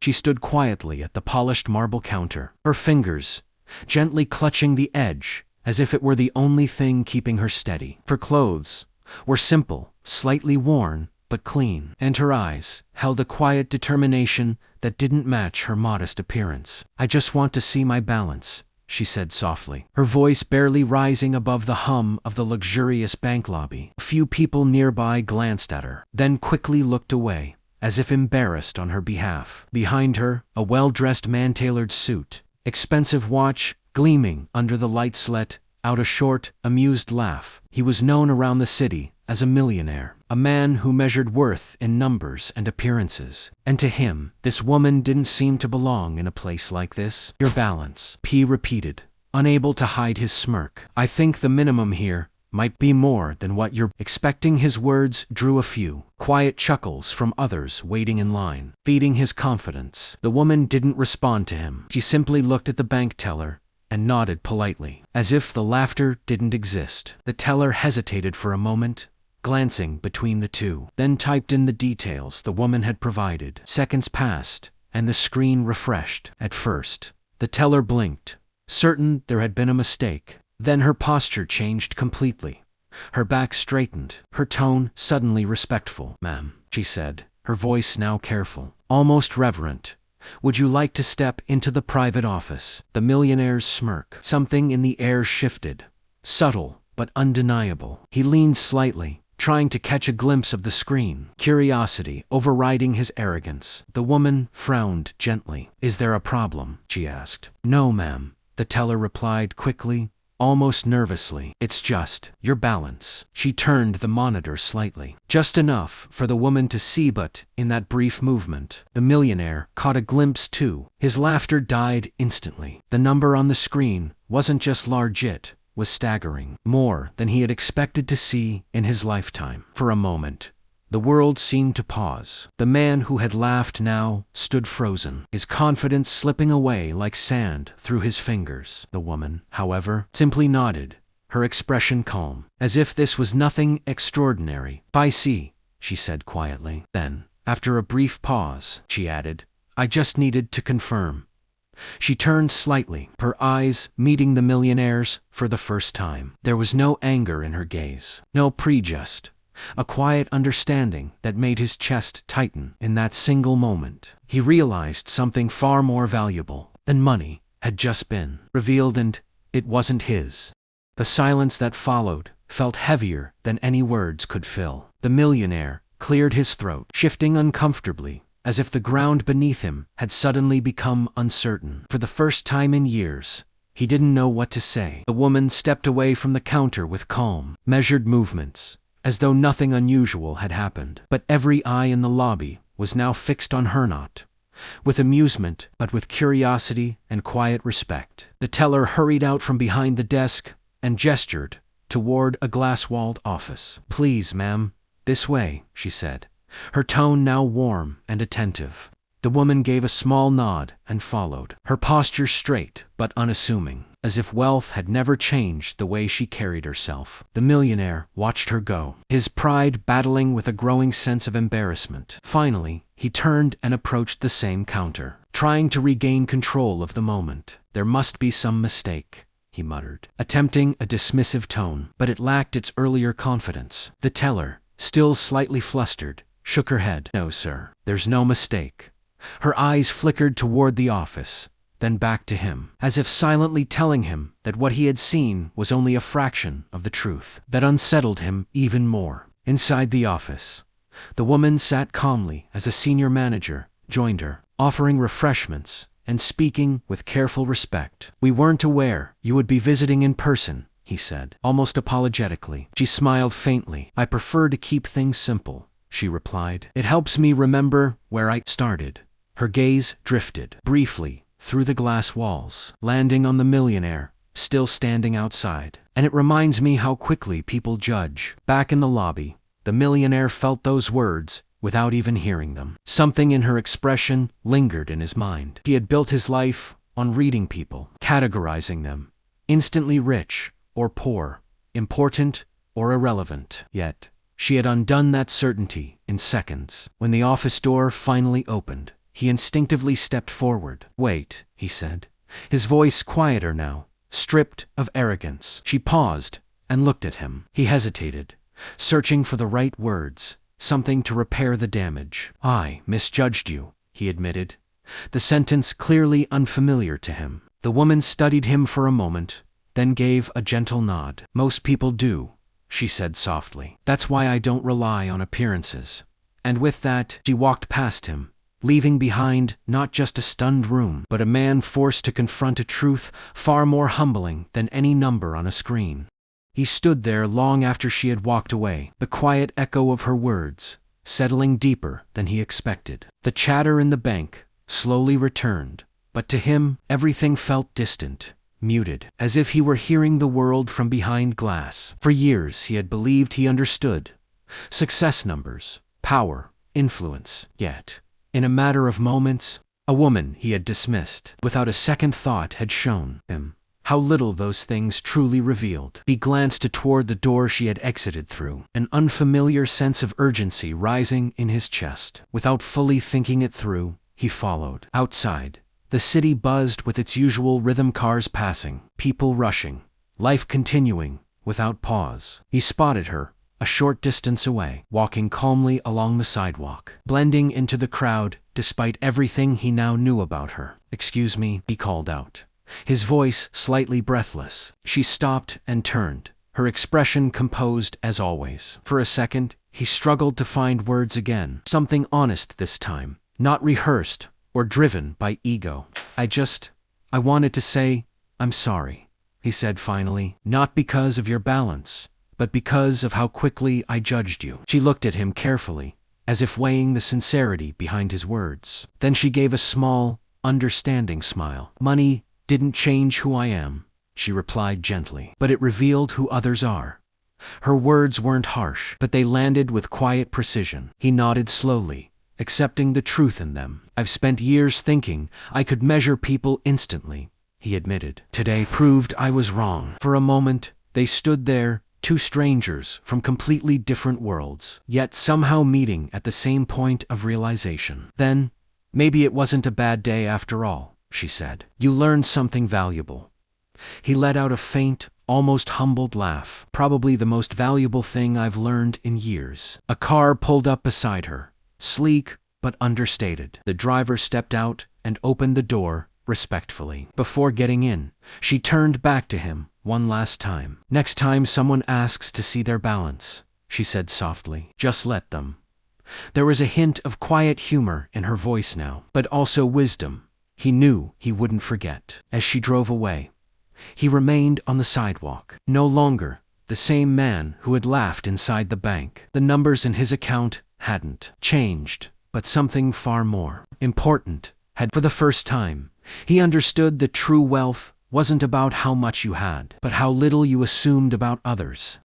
She stood quietly at the polished marble counter, her fingers gently clutching the edge, as if it were the only thing keeping her steady. Her clothes were simple, slightly worn, but clean, and her eyes held a quiet determination that didn't match her modest appearance. "I just want to see my balance," she said softly, her voice barely rising above the hum of the luxurious bank lobby. A few people nearby glanced at her, then quickly looked away, as if embarrassed on her behalf. Behind her, a well-dressed man-tailored suit, expensive watch gleaming under the lights, let out a short, amused laugh. He was known around the city as a millionaire, a man who measured worth in numbers and appearances. And to him, this woman didn't seem to belong in a place like this. "Your balance," P repeated, unable to hide his smirk. "I think the minimum here might be more than what you're expecting." His words drew a few quiet chuckles from others waiting in line, feeding his confidence. The woman didn't respond to him. She simply looked at the bank teller and nodded politely, as if the laughter didn't exist. The teller hesitated for a moment, glancing between the two, then typed in the details the woman had provided. Seconds passed, and the screen refreshed. At first, the teller blinked, certain there had been a mistake. Then her posture changed completely. Her back straightened, her tone suddenly respectful. "Ma'am," she said, her voice now careful, almost reverent, "would you like to step into the private office?" The millionaire's smirk. Something in the air shifted, subtle but undeniable. He leaned slightly, trying to catch a glimpse of the screen, curiosity overriding his arrogance. The woman frowned gently. "Is there a problem?" she asked. "No, ma'am," the teller replied quickly, almost nervously. "It's just your balance." She turned the monitor slightly, just enough for the woman to see, but in that brief movement, the millionaire caught a glimpse too. His laughter died instantly. The number on the screen wasn't just large, it was staggering, more than he had expected to see in his lifetime. For a moment, the world seemed to pause. The man who had laughed now stood frozen, his confidence slipping away like sand through his fingers. The woman, however, simply nodded, her expression calm, as if this was nothing extraordinary. "I see," she said quietly. Then, after a brief pause, she added, "I just needed to confirm." She turned slightly, her eyes meeting the millionaire's for the first time. There was no anger in her gaze, no prejudice, a quiet understanding that made his chest tighten. In that single moment, he realized something far more valuable than money had just been revealed, and it wasn't his. The silence that followed felt heavier than any words could fill. The millionaire cleared his throat, shifting uncomfortably, as if the ground beneath him had suddenly become uncertain. For the first time in years, he didn't know what to say. The woman stepped away from the counter with calm, measured movements, as though nothing unusual had happened. But every eye in the lobby was now fixed on her, not with amusement, but with curiosity and quiet respect. The teller hurried out from behind the desk and gestured toward a glass-walled office. "Please, ma'am, this way," she said, her tone now warm and attentive. The woman gave a small nod and followed, her posture straight but unassuming, as if wealth had never changed the way she carried herself. The millionaire watched her go, his pride battling with a growing sense of embarrassment. Finally, he turned and approached the same counter, trying to regain control of the moment. "There must be some mistake," he muttered, attempting a dismissive tone, but it lacked its earlier confidence. The teller, still slightly flustered, shook her head. "No, sir, there's no mistake." Her eyes flickered toward the office, then back to him, as if silently telling him that what he had seen was only a fraction of the truth. That unsettled him even more. Inside the office, the woman sat calmly as a senior manager joined her, offering refreshments and speaking with careful respect. "We weren't aware you would be visiting in person," he said, almost apologetically. She smiled faintly. "I prefer to keep things simple," she replied. "It helps me remember where I started." Her gaze drifted briefly through the glass walls, landing on the millionaire, still standing outside. "And it reminds me how quickly people judge." Back in the lobby, the millionaire felt those words without even hearing them. Something in her expression lingered in his mind. He had built his life on reading people, categorizing them, instantly rich or poor, important or irrelevant. Yet, she had undone that certainty in seconds. When the office door finally opened, he instinctively stepped forward. "Wait," he said, his voice quieter now, stripped of arrogance. She paused and looked at him. He hesitated, searching for the right words, something to repair the damage. "I misjudged you," he admitted, the sentence clearly unfamiliar to him. The woman studied him for a moment, then gave a gentle nod. "Most people do," she said softly. "That's why I don't rely on appearances." And with that, she walked past him, leaving behind not just a stunned room, but a man forced to confront a truth far more humbling than any number on a screen. He stood there long after she had walked away, the quiet echo of her words, settling deeper than he expected. The chatter in the bank slowly returned, but to him, everything felt distant, muted, as if he were hearing the world from behind glass. For years he had believed he understood success numbers, power, influence. Yet, in a matter of moments, a woman he had dismissed without a second thought had shown him how little those things truly revealed. He glanced toward the door she had exited through, an unfamiliar sense of urgency rising in his chest. Without fully thinking it through, he followed. Outside, the city buzzed with its usual rhythm, cars passing, people rushing, life continuing without pause. He spotted her, a short distance away, walking calmly along the sidewalk, blending into the crowd despite everything he now knew about her. "Excuse me," he called out, his voice slightly breathless. She stopped and turned, her expression composed as always. For a second, he struggled to find words again, something honest this time, not rehearsed or driven by ego. I wanted to say, I'm sorry," he said finally, "not because of your balance, but because of how quickly I judged you." She looked at him carefully, as if weighing the sincerity behind his words. Then she gave a small, understanding smile. "Money didn't change who I am," she replied gently, "but it revealed who others are." Her words weren't harsh, but they landed with quiet precision. He nodded slowly, accepting the truth in them. "I've spent years thinking I could measure people instantly," he admitted. "Today proved I was wrong." For a moment, they stood there, two strangers from completely different worlds, yet somehow meeting at the same point of realization. Then, "Maybe it wasn't a bad day after all," she said. "You learned something valuable." He let out a faint, almost humbled laugh. "Probably the most valuable thing I've learned in years." A car pulled up beside her, sleek but understated. The driver stepped out and opened the door respectfully. Before getting in, she turned back to him one last time. "Next time someone asks to see their balance," she said softly, "just let them." There was a hint of quiet humor in her voice now, but also wisdom he knew he wouldn't forget. As she drove away, he remained on the sidewalk, no longer the same man who had laughed inside the bank. The numbers in his account hadn't changed, but something far more important had. For the first time, he understood that true wealth wasn't about how much you had, but how little you assumed about others.